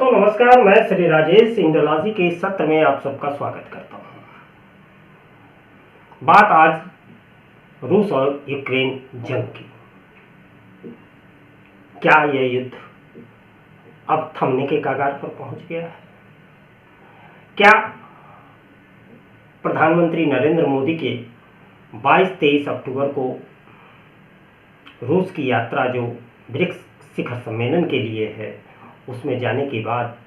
दोस्तों नमस्कार, मैं श्री राजेश इंडोलॉजी के इस सत्र में आप सबका स्वागत करता हूं। बात आज रूस और यूक्रेन जंग की। क्या यह युद्ध अब थमने के कगार पर पहुंच गया है? क्या प्रधानमंत्री नरेंद्र मोदी के 22-23 अक्टूबर को रूस की यात्रा जो ब्रिक्स शिखर सम्मेलन के लिए है, उसमें जाने के बाद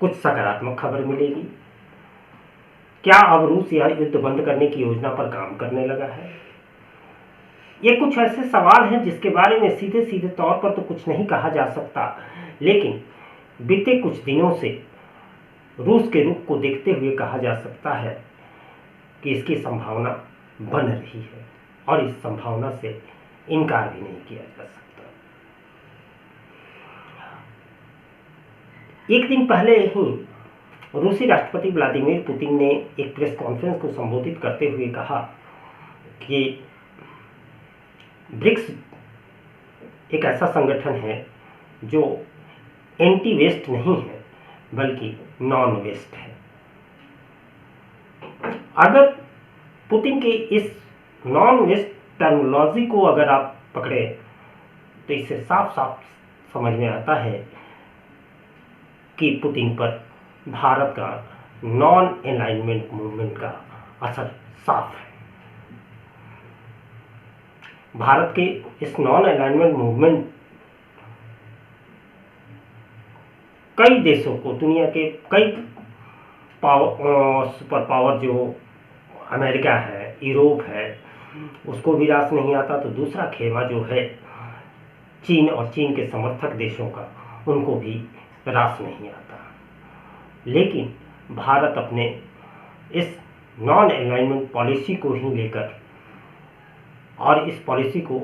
कुछ सकारात्मक खबर मिलेगी? क्या अब रूस यह युद्ध बंद करने की योजना पर काम करने लगा है? ये कुछ ऐसे सवाल हैं जिसके बारे में सीधे सीधे तौर पर तो कुछ नहीं कहा जा सकता, लेकिन बीते कुछ दिनों से रूस के रुख को देखते हुए कहा जा सकता है कि इसकी संभावना बन रही है और इस संभावना से इनकार भी नहीं किया जा सकता। एक दिन पहले ही रूसी राष्ट्रपति व्लादिमीर पुतिन ने एक प्रेस कॉन्फ्रेंस को संबोधित करते हुए कहा कि ब्रिक्स एक ऐसा संगठन है जो एंटी वेस्ट नहीं है बल्कि नॉन वेस्ट है। अगर पुतिन के इस नॉन वेस्ट टर्मिनोलॉजी को अगर आप पकड़े तो इससे साफ साफ समझ में आता है कि पुतिन पर भारत का नॉन अलाइनमेंट मूवमेंट का असर साफ है। भारत के इस नॉन अलाइनमेंट मूवमेंट कई देशों को, दुनिया के कई सुपर पावर जो अमेरिका है, यूरोप है, उसको भी रास नहीं आता, तो दूसरा खेमा जो है चीन और चीन के समर्थक देशों का, उनको भी रास नहीं आता। लेकिन भारत अपने इस नॉन अलाइनमेंट पॉलिसी को ही लेकर और इस पॉलिसी को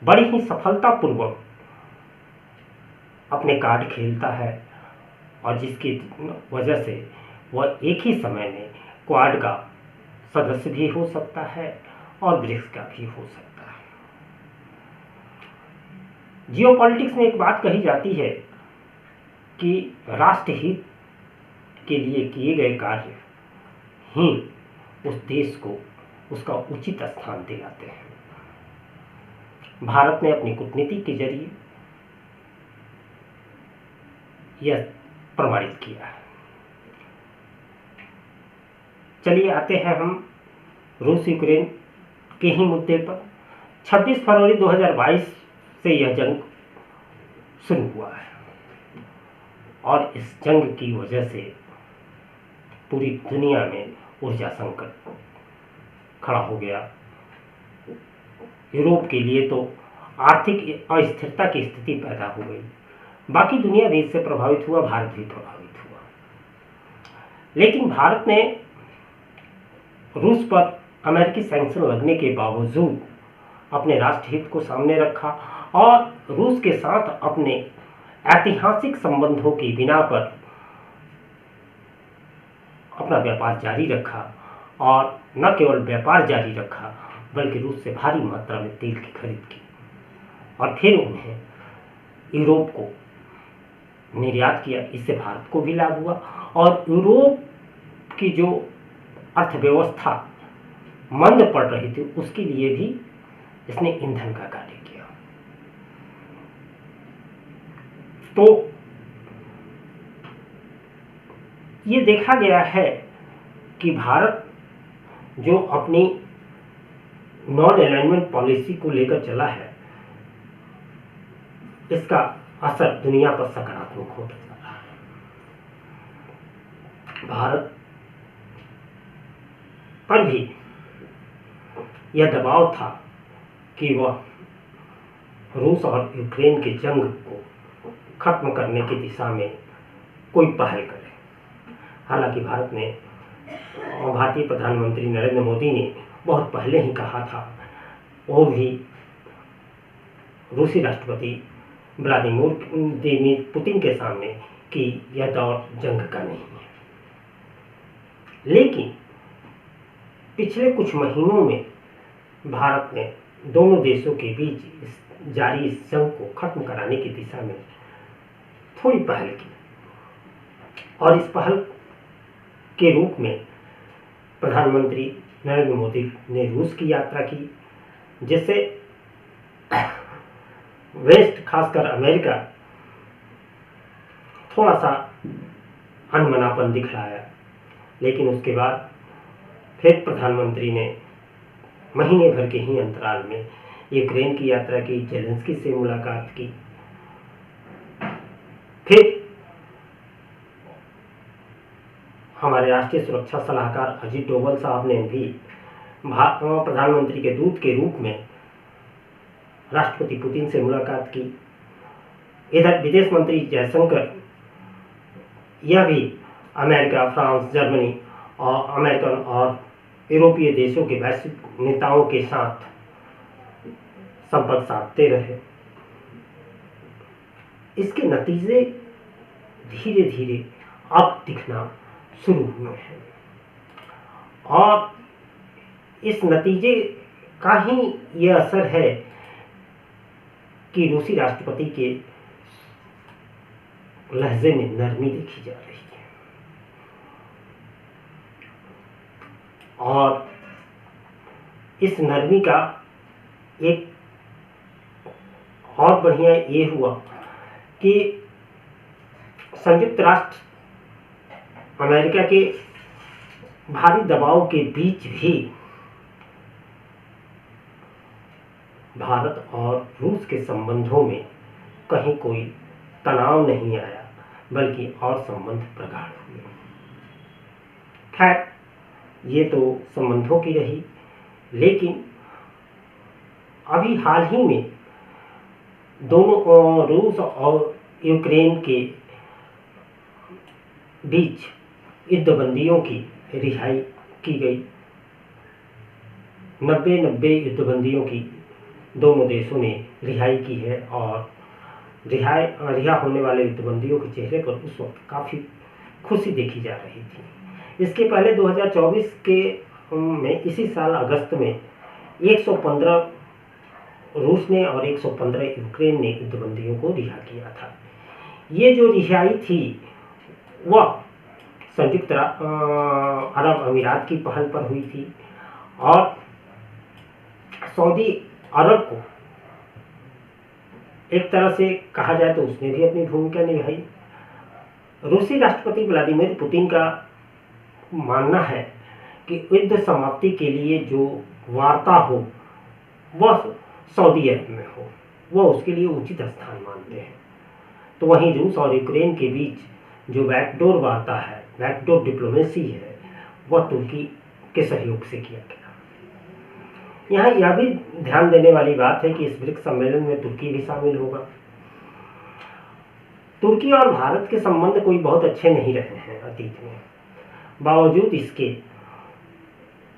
बड़ी ही सफलतापूर्वक अपने कार्ड खेलता है और जिसकी वजह से वह एक ही समय में क्वाड का सदस्य भी हो सकता है और ब्रिक्स का भी हो सकता है। जियोपॉलिटिक्स में एक बात कही जाती है कि राष्ट्रहित के लिए किए गए कार्य ही उस देश को उसका उचित स्थान दिलाते हैं। भारत ने अपनी कूटनीति के जरिए यह प्रमाणित किया है। चलिए आते हैं हम रूस यूक्रेन के ही मुद्दे पर। 26 फरवरी 2022 से यह जंग शुरू हुआ है और इस जंग की वजह से पूरी दुनिया में ऊर्जा संकट खड़ा हो गया। यूरोप के लिए तो आर्थिक अस्थिरता की स्थिति पैदा हो गई। बाकी दुनिया भी इससे प्रभावित हुआ, भारत भी प्रभावित हुआ। लेकिन भारत ने रूस पर अमेरिकी सैंक्शन लगने के बावजूद अपने राष्ट्रहित को सामने रखा और रूस के साथ अपने ऐतिहासिक संबंधों की बिना पर अपना व्यापार जारी रखा और न केवल व्यापार जारी रखा बल्कि रूस से भारी मात्रा में तेल की खरीद की और फिर उन्हें यूरोप को निर्यात किया। इससे भारत को भी लाभ हुआ और यूरोप की जो अर्थव्यवस्था मंद पड़ रही थी उसके लिए भी इसने ईंधन का कार्य किया। तो ये देखा गया है कि भारत जो अपनी नॉन अलाइनमेंट पॉलिसी को लेकर चला है, इसका असर दुनिया पर सकारात्मक होता जा रहा है। भारत पर भी यह दबाव था कि वह रूस और यूक्रेन के जंग को खत्म करने की दिशा में कोई पहल करे। हालांकि भारतीय प्रधानमंत्री नरेंद्र मोदी ने बहुत पहले ही कहा था, वो भी रूसी राष्ट्रपति व्लादिमीर पुतिन के सामने, कि यह दौर जंग का नहीं है। लेकिन पिछले कुछ महीनों में भारत ने दोनों देशों के बीच जारी इस जंग को खत्म कराने की दिशा में थोड़ी पहल की और इस पहल के रूप में प्रधानमंत्री नरेंद्र मोदी ने रूस की यात्रा की, जिससे वेस्ट खासकर अमेरिका थोड़ा सा अनमनापन दिखलाया। लेकिन उसके बाद फिर प्रधानमंत्री ने महीने भर के ही अंतराल में यूक्रेन की यात्रा की, जेलेंस्की से मुलाकात की। फिर हमारे राष्ट्रीय सुरक्षा सलाहकार अजीत डोभाल साहब ने भी प्रधानमंत्री के दूत के रूप में राष्ट्रपति पुतिन से मुलाकात की। इधर विदेश मंत्री जयशंकर यह भी अमेरिका, फ्रांस, जर्मनी और अमेरिकन और यूरोपीय देशों के वैश्विक नेताओं के साथ संपर्क साधते रहे। इसके नतीजे धीरे धीरे अब दिखना शुरू हुए हैं और इस नतीजे का ही यह असर है कि रूसी राष्ट्रपति के लहजे में नरमी देखी जा रही है। और इस नरमी का एक और बढ़िया ये हुआ कि संयुक्त राष्ट्र अमेरिका के भारी दबाव के बीच भी भारत और रूस के संबंधों में कहीं कोई तनाव नहीं आया, बल्कि और संबंध प्रगाढ़ हुए। खैर, ये तो संबंधों की रही, लेकिन अभी हाल ही में दोनों रूस और यूक्रेन के बीच युद्धबंदियों की रिहाई की गई। 90 युद्धबंदियों की दोनों देशों ने रिहाई की है और रिहा होने वाले युद्धबंदियों के चेहरे पर उस वक्त काफ़ी खुशी देखी जा रही थी। इसके पहले 2024 के में इसी साल अगस्त में 115 रूस ने और 115 यूक्रेन ने युद्धबंदियों को रिहा किया था। ये जो रिहाई थी वह संयुक्त अरब अमीरात की पहल पर हुई थी और सऊदी अरब को एक तरह से कहा जाए तो उसने भी अपनी भूमिका निभाई। रूसी राष्ट्रपति व्लादिमीर पुतिन का मानना है कि युद्ध समाप्ति के लिए जो वार्ता हो वह सऊदी अरब में हो, वह उसके लिए उचित स्थान मानते हैं। तो वहीं रूस और यूक्रेन के बीच जो बैकडोर वार्ता है, बैकडोर डिप्लोमेसी है, वह तुर्की के सहयोग से किया गया। यहाँ यह भी ध्यान देने वाली बात है कि इस ब्रिक्स सम्मेलन में तुर्की भी शामिल होगा। तुर्की और भारत के संबंध कोई बहुत अच्छे नहीं रहे हैं अतीत में। बावजूद इसके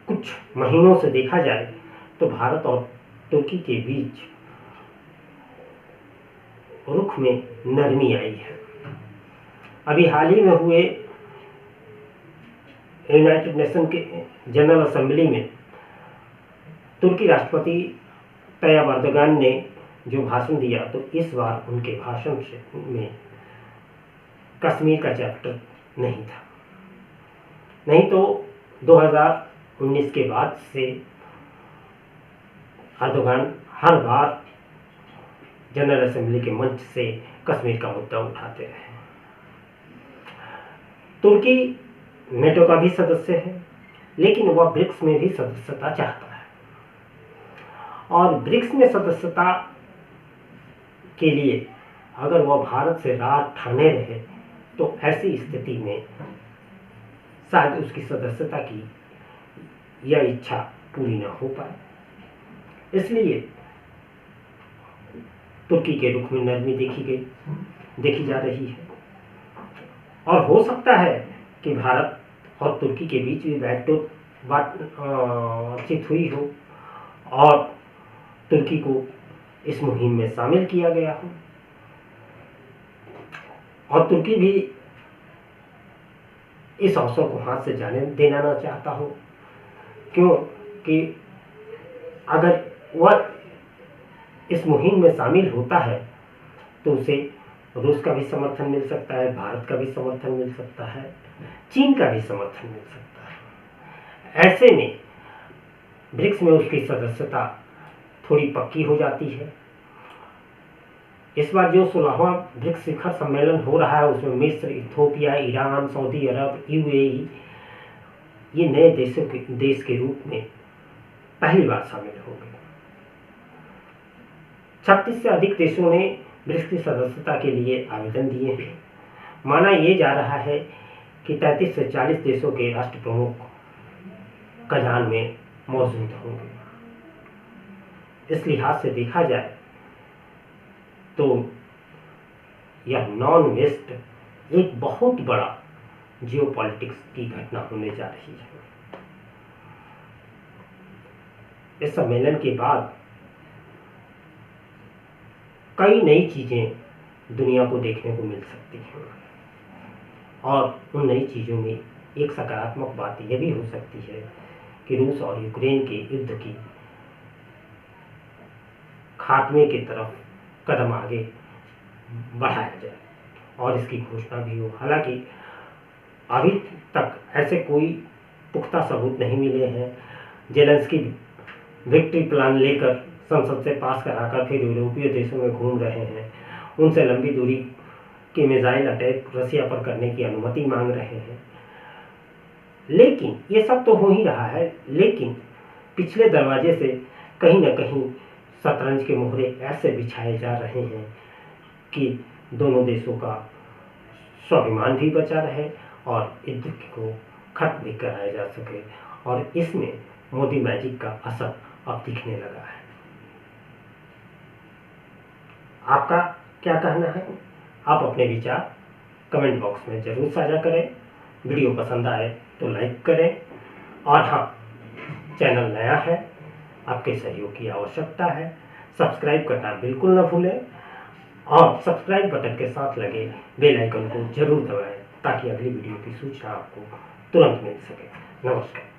कुछ महीनों से देखा जाए तो भारत और तुर्की के बीच रुख में नरमी आई है। अभी हाल ही में हुए यूनाइटेड नेशन के जनरल असेंबली में तुर्की राष्ट्रपति तैयब एर्दोगान ने जो भाषण दिया, तो इस बार उनके भाषण में कश्मीर का चैप्टर नहीं था। नहीं तो 2019 के बाद से एर्दोगान हर बार जनरल असेंबली के मंच से कश्मीर का मुद्दा उठाते रहे। तुर्की नेटो का भी सदस्य है, लेकिन वह ब्रिक्स में भी सदस्यता चाहता है और ब्रिक्स में सदस्यता के लिए अगर वह भारत से राह ठाने रहे तो ऐसी स्थिति में शायद उसकी सदस्यता की यह इच्छा पूरी न हो पाए। इसलिए तुर्की के रुख में नरमी देखी जा रही है और हो सकता है कि भारत और तुर्की के बीच भी बैकडोर बातचीत हुई हो और तुर्की को इस मुहिम में शामिल किया गया हो और तुर्की भी इस अवसर को हाथ से जाने देना ना चाहता हो, क्योंकि अगर वह इस मुहिम में शामिल होता है तो उसे रूस का भी समर्थन मिल सकता है, भारत का भी समर्थन मिल सकता है, चीन का भी समर्थन मिल सकता है। ऐसे में ब्रिक्स में उसकी सदस्यता थोड़ी पक्की हो जाती है। इस बार जो 16वां ब्रिक्स शिखर सम्मेलन हो रहा है उसमें मिस्र, इथियोपिया, ईरान, सऊदी अरब, यूएई ये नए देश के रूप में पहली बार शामिल हो गए। 36 से अधिक देशों ने ब्रिक्स की सदस्यता के लिए आवेदन दिए हैं। माना यह जा रहा है कि 33 से 40 देशों के राष्ट्र प्रमुख कजान में मौजूद होंगे। इस लिहाज से देखा जाए तो यह नॉन वेस्ट एक बहुत बड़ा जियोपॉलिटिक्स की घटना होने जा रही है। इस सम्मेलन के बाद कई नई चीजें दुनिया को देखने को मिल सकती हैं और उन नई चीजों में एक सकारात्मक बात यह भी हो सकती है कि रूस और यूक्रेन के युद्ध की खात्मे की तरफ कदम आगे बढ़ाया जाए और इसकी घोषणा भी हो। हालांकि अभी तक ऐसे कोई पुख्ता सबूत नहीं मिले हैं। जेलेंस्की विक्ट्री प्लान लेकर संसद से पास कराकर फिर यूरोपीय देशों में घूम रहे हैं, उनसे लंबी दूरी के मिसाइल अटैक रसिया पर करने की अनुमति मांग रहे हैं। लेकिन ये सब तो हो ही रहा है, लेकिन पिछले दरवाजे से कहीं न कहीं शतरंज के मोहरे ऐसे बिछाए जा रहे हैं कि दोनों देशों का स्वाभिमान भी बचा रहे और युद्ध को खत्म भी कराया जा सके। और इसमें मोदी मैजिक का असर अब दिखने लगा है। आपका क्या कहना है? आप अपने विचार कमेंट बॉक्स में जरूर साझा करें। वीडियो पसंद आए तो लाइक करें और हाँ, चैनल नया है, आपके सहयोग की आवश्यकता है। सब्सक्राइब करना बिल्कुल न भूलें और सब्सक्राइब बटन के साथ लगे बेल आइकन को जरूर दबाएं ताकि अगली वीडियो की सूचना आपको तुरंत मिल सके। नमस्कार।